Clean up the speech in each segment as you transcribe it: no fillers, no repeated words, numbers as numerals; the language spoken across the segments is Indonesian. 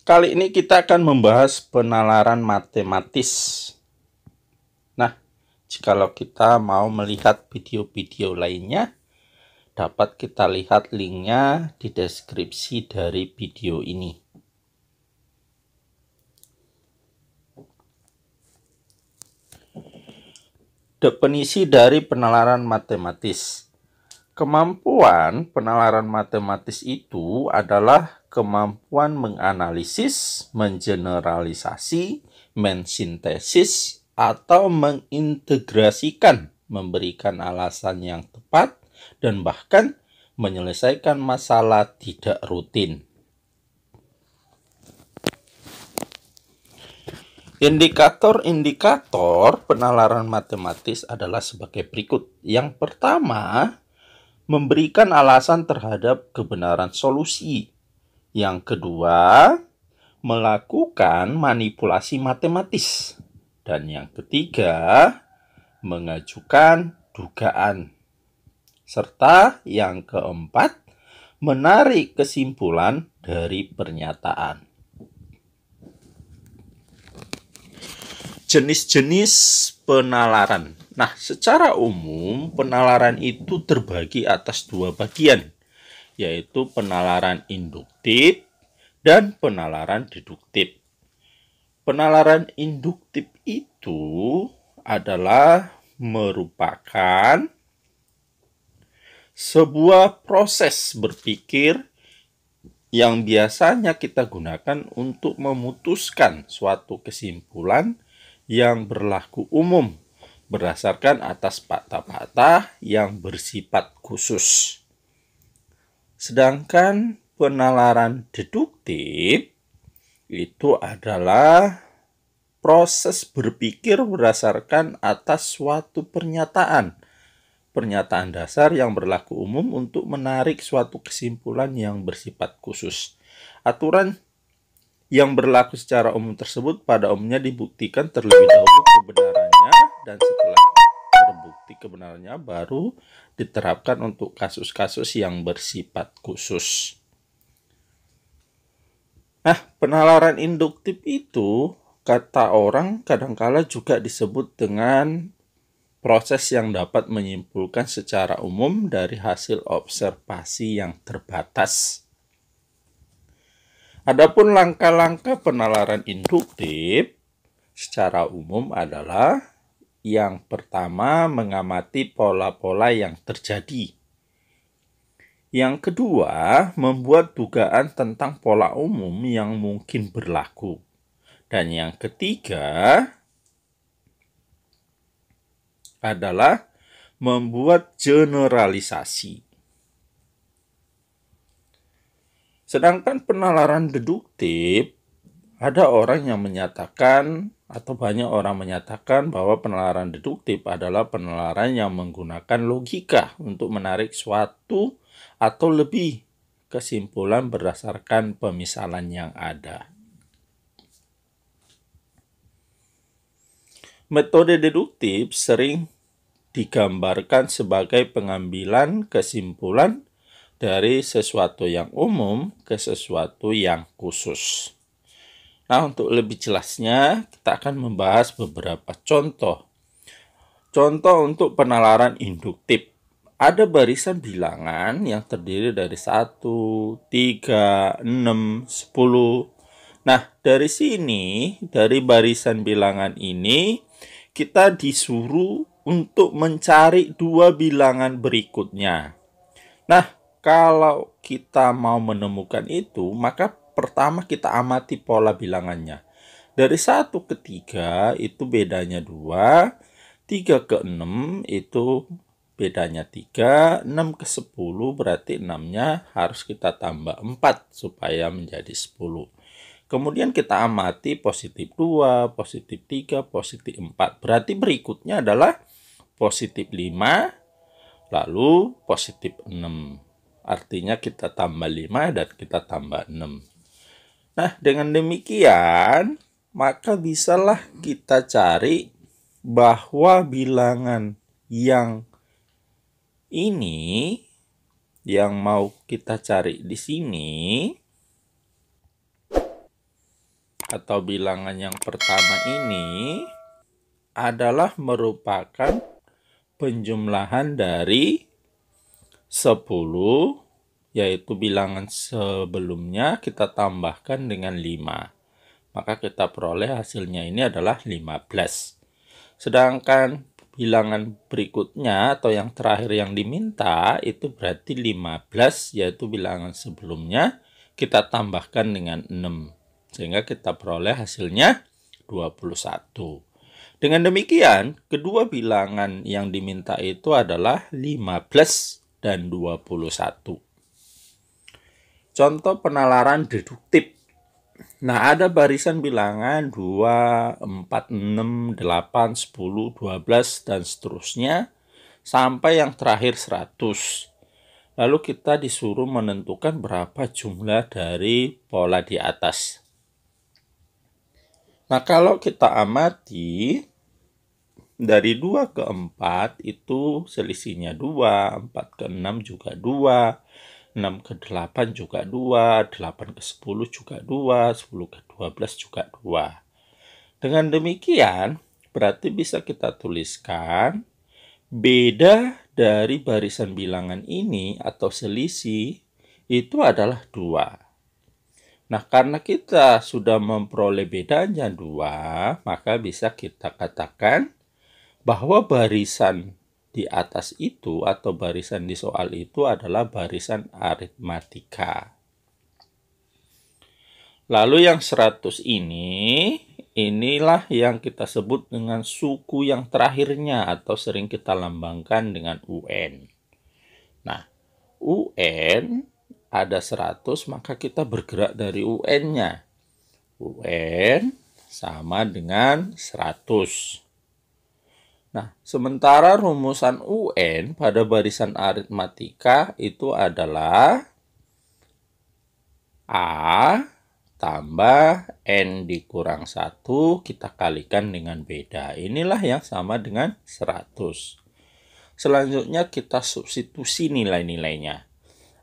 Kali ini kita akan membahas penalaran matematis. Nah, jikalau kita mau melihat video-video lainnya, dapat kita lihat linknya di deskripsi dari video ini. Definisi dari penalaran matematis. Kemampuan penalaran matematis itu adalah kemampuan menganalisis, mengeneralisasi, mensintesis, atau mengintegrasikan, memberikan alasan yang tepat, dan bahkan menyelesaikan masalah tidak rutin. Indikator-indikator penalaran matematis adalah sebagai berikut. Yang pertama, memberikan alasan terhadap kebenaran solusi. Yang kedua, melakukan manipulasi matematis. Dan yang ketiga, mengajukan dugaan. Serta yang keempat, menarik kesimpulan dari pernyataan. Jenis-jenis penalaran. Nah, secara umum penalaran itu terbagi atas dua bagian, yaitu penalaran induktif dan penalaran deduktif. Penalaran induktif itu adalah merupakan sebuah proses berpikir yang biasanya kita gunakan untuk memutuskan suatu kesimpulan yang berlaku umum berdasarkan atas fakta-fakta yang bersifat khusus. Sedangkan penalaran deduktif itu adalah proses berpikir berdasarkan atas suatu pernyataan dasar yang berlaku umum untuk menarik suatu kesimpulan yang bersifat khusus. Aturan yang berlaku secara umum tersebut pada umumnya dibuktikan terlebih dahulu kebenarannya, dan setelah terbukti kebenarannya baru diterapkan untuk kasus-kasus yang bersifat khusus. Nah, penalaran induktif itu kata orang kadangkala juga disebut dengan proses yang dapat menyimpulkan secara umum dari hasil observasi yang terbatas. Adapun langkah-langkah penalaran induktif secara umum adalah yang pertama, mengamati pola-pola yang terjadi. Yang kedua, membuat dugaan tentang pola umum yang mungkin berlaku. Dan yang ketiga adalah membuat generalisasi. Sedangkan penalaran deduktif, ada orang yang menyatakan atau banyak orang menyatakan bahwa penalaran deduktif adalah penalaran yang menggunakan logika untuk menarik suatu atau lebih kesimpulan berdasarkan pemisalan yang ada. Metode deduktif sering digambarkan sebagai pengambilan kesimpulan dari sesuatu yang umum ke sesuatu yang khusus. Nah, untuk lebih jelasnya, kita akan membahas beberapa contoh. Contoh untuk penalaran induktif. Ada barisan bilangan yang terdiri dari 1, 3, 6, 10. Nah, dari sini, dari barisan bilangan ini, kita disuruh untuk mencari dua bilangan berikutnya. Nah, kalau kita mau menemukan itu, maka pertama kita amati pola bilangannya. Dari 1 ke 3 itu bedanya 2, 3 ke 6 itu bedanya 3, 6 ke 10 berarti 6-nya harus kita tambah 4 supaya menjadi 10. Kemudian kita amati positif 2, positif 3, positif 4. Berarti berikutnya adalah positif 5, lalu positif 6. Artinya kita tambah 5 dan kita tambah 6. Nah, dengan demikian, maka bisalah kita cari bahwa bilangan yang ini, yang mau kita cari di sini, atau bilangan yang pertama ini adalah merupakan penjumlahan dari 10, yaitu bilangan sebelumnya kita tambahkan dengan 5. Maka kita peroleh hasilnya ini adalah 15. Sedangkan bilangan berikutnya atau yang terakhir yang diminta itu berarti 15, yaitu bilangan sebelumnya kita tambahkan dengan 6. Sehingga kita peroleh hasilnya 21. Dengan demikian, kedua bilangan yang diminta itu adalah 15 dan 21. Contoh penalaran deduktif. Nah, ada barisan bilangan 2, 4, 6, 8, 10, 12, dan seterusnya, sampai yang terakhir 100. Lalu kita disuruh menentukan berapa jumlah dari pola di atas. Nah, kalau kita amati, dari 2 ke 4 itu selisihnya 2, 4 ke 6 juga 2, 6 ke 8 juga 2, 8 ke 10 juga 2, 10 ke 12 juga 2. Dengan demikian, berarti bisa kita tuliskan beda dari barisan bilangan ini atau selisih itu adalah 2. Nah, karena kita sudah memperoleh bedanya 2, maka bisa kita katakan bahwa barisan di atas itu atau barisan di soal itu adalah barisan aritmatika. Lalu yang 100 inilah yang kita sebut dengan suku yang terakhirnya atau sering kita lambangkan dengan UN. Nah, UN ada 100, maka kita bergerak dari UN-nya. UN sama dengan 100. Nah, sementara rumusan UN pada barisan aritmatika itu adalah A tambah N dikurang 1 kita kalikan dengan beda. Inilah yang sama dengan 100. Selanjutnya kita substitusi nilai-nilainya.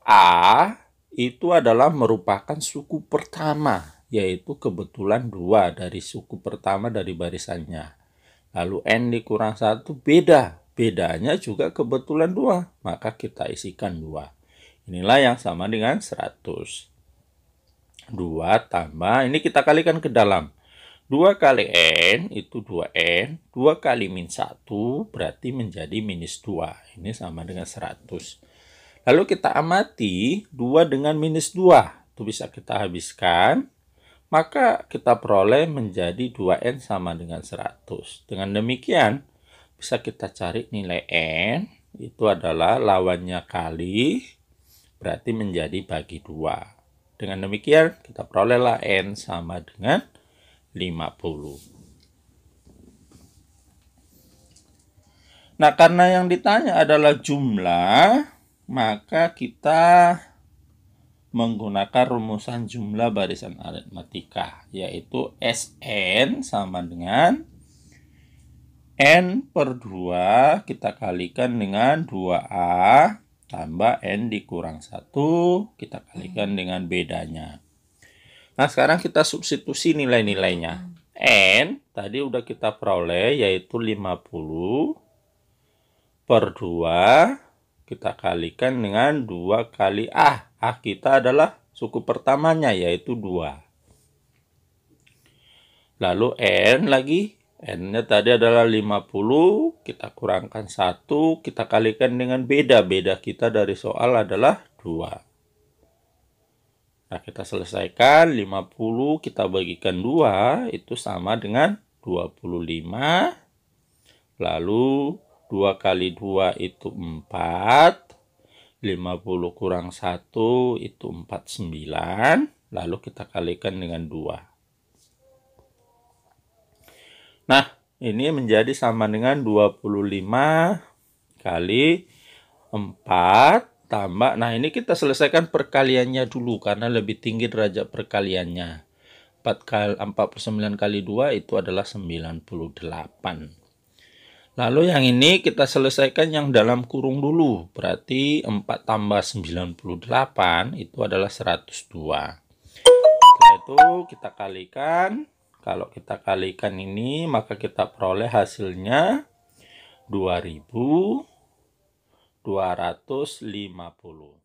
A itu adalah merupakan suku pertama, yaitu kebetulan 2 dari suku pertama dari barisannya. Lalu N dikurang 1 beda. Bedanya juga kebetulan 2, maka kita isikan 2. Inilah yang sama dengan 100. 2 tambah, ini kita kalikan ke dalam. 2 kali N itu 2N, 2 kali min 1 berarti menjadi minus 2. Ini sama dengan 100. Lalu kita amati 2 dengan minus 2. Itu bisa kita habiskan. Maka kita peroleh menjadi 2N sama dengan 100. Dengan demikian, bisa kita cari nilai N. Itu adalah lawannya kali, berarti menjadi bagi 2. Dengan demikian, kita perolehlah N sama dengan 50. Nah, karena yang ditanya adalah jumlah, maka kita menggunakan rumusan jumlah barisan aritmatika, yaitu Sn sama dengan N per 2 kita kalikan dengan 2A tambah N dikurang 1 kita kalikan dengan bedanya. Nah, sekarang kita substitusi nilai-nilainya. N tadi udah kita peroleh, yaitu 50 per 2 kita kalikan dengan 2 kali A. A kita adalah suku pertamanya, yaitu 2. Lalu N lagi. N-nya tadi adalah 50. Kita kurangkan 1. Kita kalikan dengan beda. Beda kita dari soal adalah 2. Nah, kita selesaikan. 50 kita bagikan 2. Itu sama dengan 25. Lalu 2 kali 2 itu 4. 50 kurang 1 itu 49. Lalu kita kalikan dengan 2. Nah, ini menjadi sama dengan 25 kali 4 tambah. Nah, ini kita selesaikan perkaliannya dulu karena lebih tinggi derajat perkaliannya. 49 kali 2 itu adalah 98. Lalu yang ini kita selesaikan yang dalam kurung dulu. Berarti 4 tambah 98 itu adalah 102. Setelah itu itu kita kalikan. Kalau kita kalikan ini, maka kita peroleh hasilnya 2250.